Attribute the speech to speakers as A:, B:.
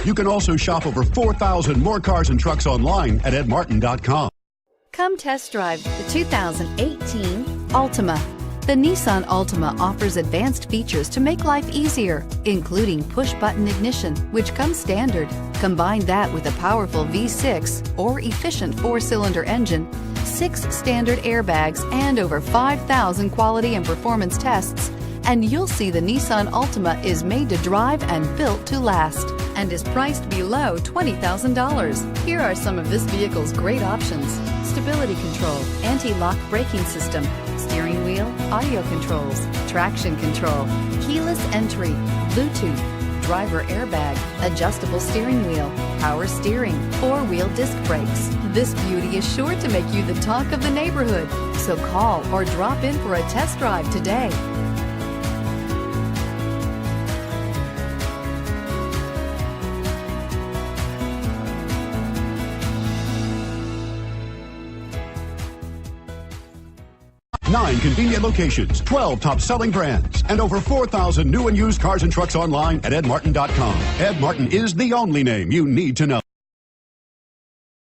A: You can also shop over 4,000 more cars and trucks online at edmartin.com.
B: Come test drive the 2018 Altima. The Nissan Altima offers advanced features to make life easier, including push-button ignition, which comes standard. Combine that with a powerful V6 or efficient 4-cylinder engine, 6 standard airbags, and over 5,000 quality and performance tests, and you'll see the Nissan Altima is made to drive and built to last, and is priced below $20,000. Here are some of this vehicle's great options: stability control, anti-lock braking system, steering wheel audio controls, traction control, keyless entry, Bluetooth, driver airbag, adjustable steering wheel, power steering, 4-wheel disc brakes. This beauty is sure to make you the talk of the neighborhood. So call or drop in for a test drive today.
A: Nine convenient locations, 12 top-selling brands, and over 4,000 new and used cars and trucks online at edmartin.com. Ed Martin is the only name you need to know.